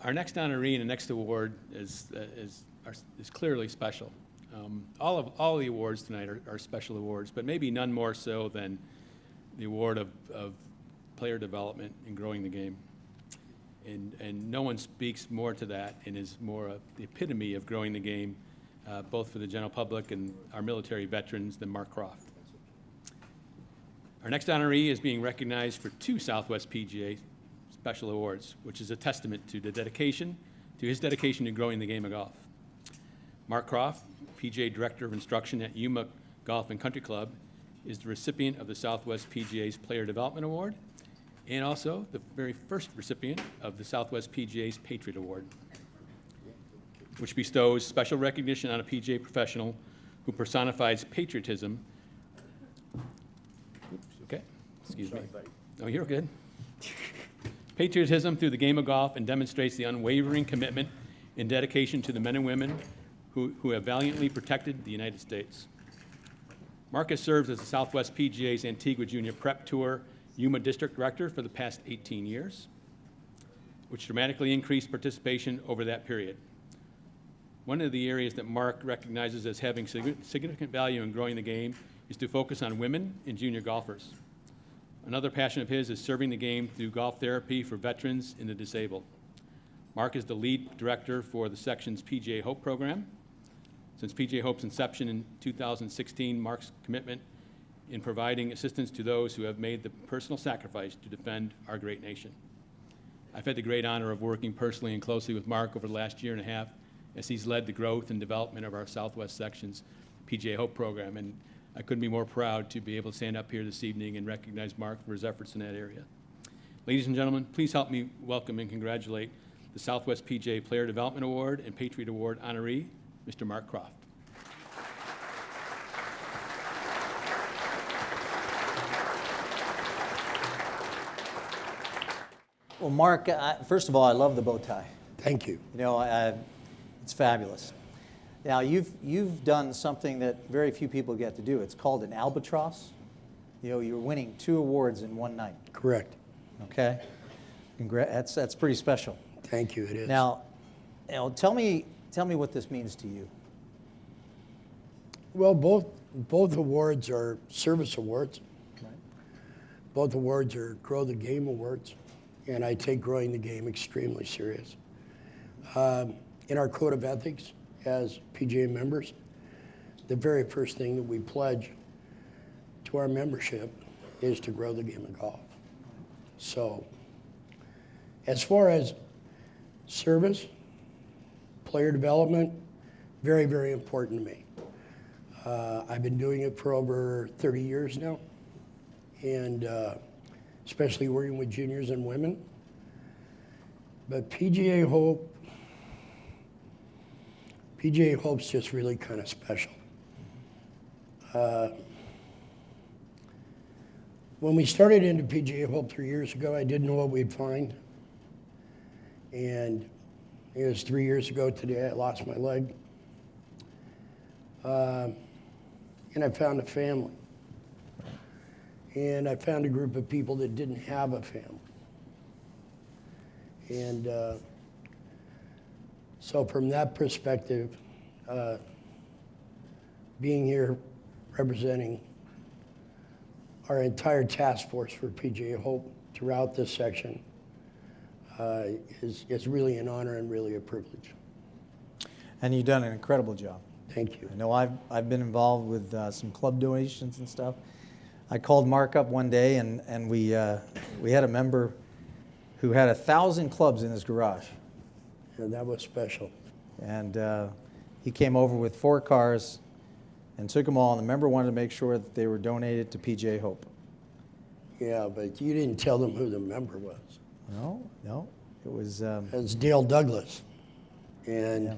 Our next honoree and the next award is clearly special. All the awards tonight are special awards, but maybe none more so than the award of player development and growing the game. And no one speaks more to that and is more the epitome of growing the game, both for the general public and our military veterans, than Mark Croft. Our next honoree is being recognized for 2 Southwest PGA special awards, which is a testament to his dedication to growing the game of golf. Mark Croft, PGA Director of Instruction at Yuma Golf and Country Club, is the recipient of the Southwest PGA's Player Development Award, and also the very first recipient of the Southwest PGA's Patriot Award, which bestows special recognition on a PGA professional who personifies patriotism. Oops, okay, excuse me. Oh, you're good. Patriotism through the game of golf, and demonstrates the unwavering commitment and dedication to the men and women who have valiantly protected the United States. Marcus serves as the Southwest PGA's Antigua Junior Prep Tour Yuma District Director for the past 18 years, which dramatically increased participation over that period. One of the areas that Mark recognizes as having significant value in growing the game is to focus on women and junior golfers. Another passion of his is serving the game through golf therapy for veterans and the disabled. Mark is the lead director for the section's PGA Hope program. Since PGA Hope's inception in 2016, Mark's commitment in providing assistance to those who have made the personal sacrifice to defend our great nation. I've had the great honor of working personally and closely with Mark over the last year and a half as he's led the growth and development of our Southwest section's PGA Hope program, and I couldn't be more proud to be able to stand up here this evening and recognize Mark for his efforts in that area. Ladies and gentlemen, please help me welcome and congratulate the Southwest PGA Player Development Award and Patriot Award honoree, Mr. Mark Croft. Well, Mark, first of all, I love the bow tie. Thank you. You know, it's fabulous. Now, you've done something that very few people get to do. It's called an albatross. You know, you're winning 2 awards in one night. Correct. Okay. That's pretty special. Thank you. It is. Now, tell me what this means to you. Well, both awards are service awards. Right. Both awards are Grow the Game awards, and I take growing the game extremely serious. In our code of ethics as PGA members, the very first thing that we pledge to our membership is to grow the game of golf. So, as far as service, player development, very, very important to me. I've been doing it for over 30 years now, and especially working with juniors and women. But PGA Hope's just really kind of special. When we started into PGA Hope 3 years ago, I didn't know what we'd find. And it was 3 years ago today, I lost my leg. And I found a family. And I found a group of people that didn't have a family. And so from that perspective, being here representing our entire task force for PGA Hope throughout this section is really an honor and really a privilege. And you've done an incredible job. Thank you. I know I've been involved with some club donations and stuff. I called Mark up one day, and we had a member who had 1,000 clubs in his garage. And that was special. And he came over with 4 cars and took them all, and the member wanted to make sure that they were donated to PGA Hope. Yeah, but you didn't tell them who the member was. No, it was... It was Dale Douglas. And yeah.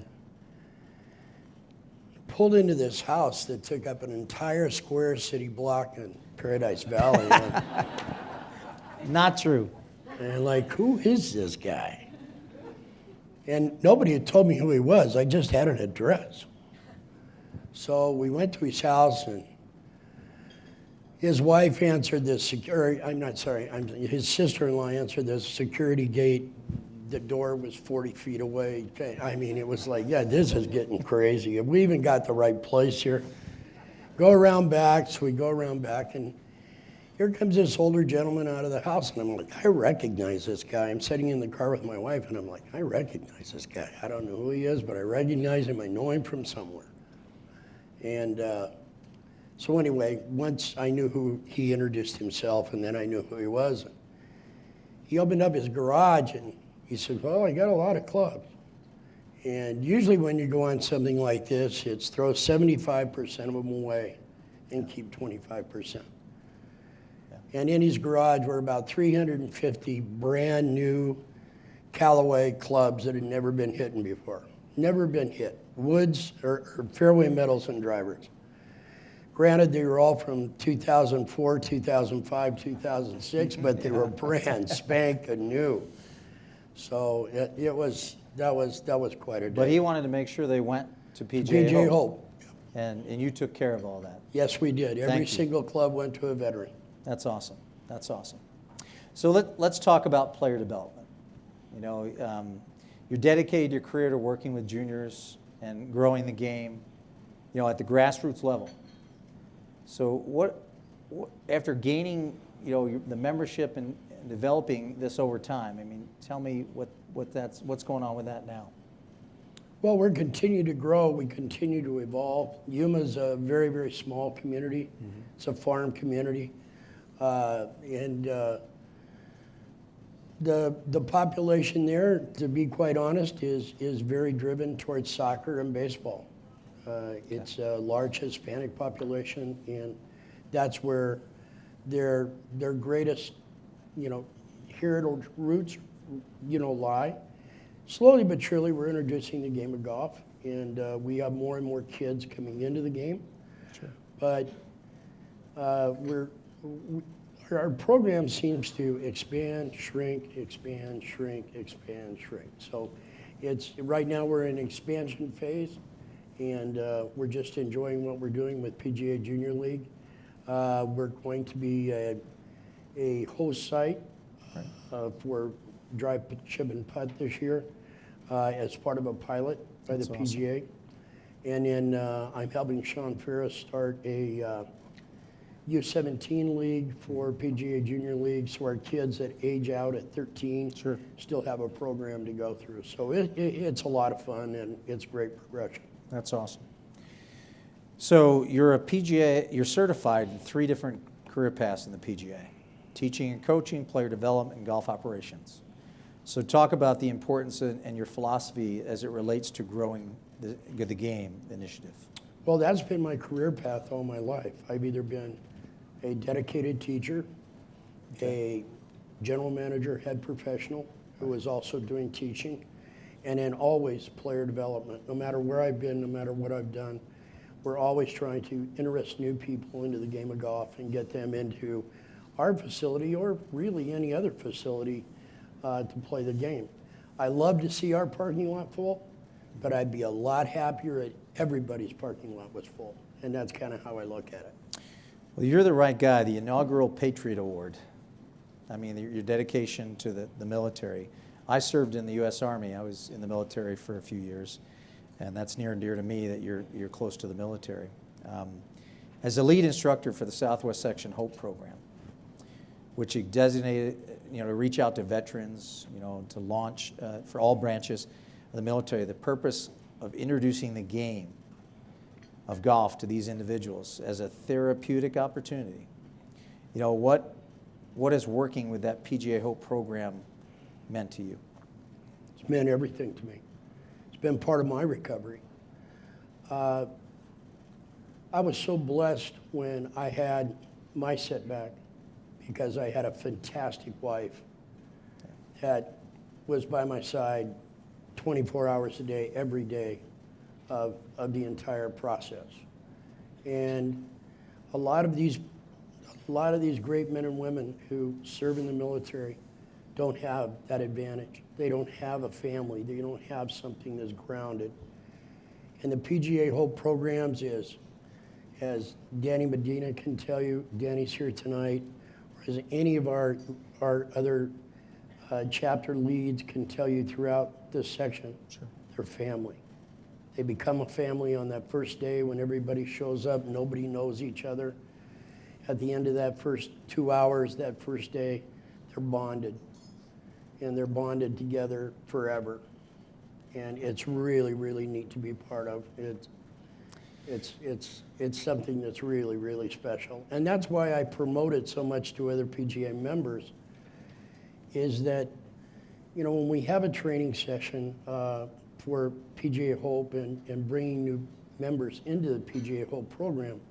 Pulled into this house that took up an entire square city block in Paradise Valley. Not true. And like, who is this guy? And nobody had told me who he was. I just had an address. So we went to his house, and his wife answered this, his sister-in-law answered this security gate the door was 40 feet away. I mean, it was like, yeah, this is getting crazy. We even got the right place here. Go around back, so we go around back, and here comes this older gentleman out of the house, and I'm like, I recognize this guy. I'm sitting in the car with my wife, and I'm like, I recognize this guy. I don't know who he is, but I recognize him. I know him from somewhere. And so anyway, once I knew who he introduced himself, and then I knew who he was. He opened up his garage, and he said, well, I got a lot of clubs. And usually when you go on something like this, it's throw 75% of them away and keep 25%. And in his garage were about 350 brand new Callaway clubs that had never been hit before. Never been hit. Woods or fairway metals and drivers. Granted, they were all from 2004, 2005, 2006, but they were brand spanking new. So that was quite a day. But he wanted to make sure they went to PGA PGA Hope. Hope. And you took care of all that. Yes, we did. Every Thank you. single club went to a veteran. That's awesome. That's awesome. So let's talk about player development. You know, you're dedicated your career to working with juniors and growing the game, you know, at the grassroots level. So what after gaining, you know, the membership and developing this over time, I mean, tell me what's going on with that now. Well, we're continuing to grow. We continue to evolve. Yuma's a very, very small community. Mm-hmm. It's a farm community. The population there, to be quite honest, is very driven towards soccer and baseball. It's a large Hispanic population, and that's where their greatest, you know, heritage roots, you know, lie. Slowly but surely, we're introducing the game of golf, and we have more and more kids coming into the game. Sure. But our program seems to expand, shrink, expand, shrink, expand, shrink. So right now we're in expansion phase, and we're just enjoying what we're doing with PGA Junior League. We're going to be a host site for drive, chip, and putt this year as part of a pilot by the PGA. Awesome. And then I'm helping Sean Ferris start a U17 league for PGA Junior League, so our kids that age out at 13 sure. still have a program to go through. So it's a lot of fun, and it's great progression. That's awesome. So you're a PGA, you're certified in 3 different career paths in the PGA: teaching and coaching, player development, and golf operations. So talk about the importance and your philosophy as it relates to growing the game initiative. Well, that's been my career path all my life. I've either been a dedicated teacher, a general manager, head professional, who was also doing teaching, and then always player development. No matter where I've been, no matter what I've done, we're always trying to interest new people into the game of golf and get them into our facility or really any other facility to play the game. I love to see our parking lot full, but I'd be a lot happier if everybody's parking lot was full, and that's kind of how I look at it. Well, you're the right guy. The inaugural Patriot Award. I mean, your dedication to the military. I served in the U.S. Army. I was in the military for a few years, and that's near and dear to me that you're close to the military. As a lead instructor for the Southwest Section Hope program, which is designated, you know, to reach out to veterans, you know, to launch for all branches of the military, the purpose of introducing the game of golf to these individuals as a therapeutic opportunity. You know, what has working with that PGA Hope program meant to you? It's meant everything to me. It's been part of my recovery. I was so blessed when I had my setback because I had a fantastic wife that was by my side 24 hours a day, every day of the entire process. And a lot of these great men and women who serve in the military don't have that advantage. They don't have a family. They don't have something that's grounded. And the PGA Hope programs is, as Danny Medina can tell you, Danny's here tonight, or as any of our other chapter leads can tell you throughout this section, they're family. They become a family on that first day when everybody shows up, nobody knows each other. At the end of that first 2 hours, that first day, they're bonded. And they're bonded together forever. And it's really, really neat to be part of. It's something that's really, really special. And that's why I promote it so much to other PGA members, is that, you know, when we have a training session for PGA Hope and bringing new members into the PGA Hope program,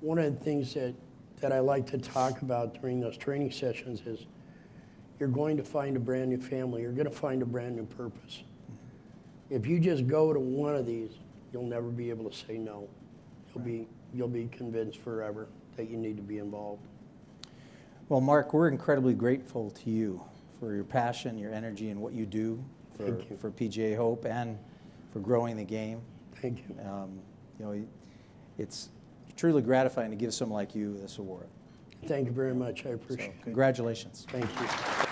one of the things that I like to talk about during those training sessions is you're going to find a brand new family. You're going to find a brand new purpose. If you just go to one of these, you'll never be able to say no. You'll be convinced forever that you need to be involved. Well, Mark, we're incredibly grateful to you for your passion, your energy, and what you do for PGA Hope and for growing the game. Thank you. You know, it's truly gratifying to give someone like you this award. Thank you very much. I appreciate So, it. congratulations. Thank you.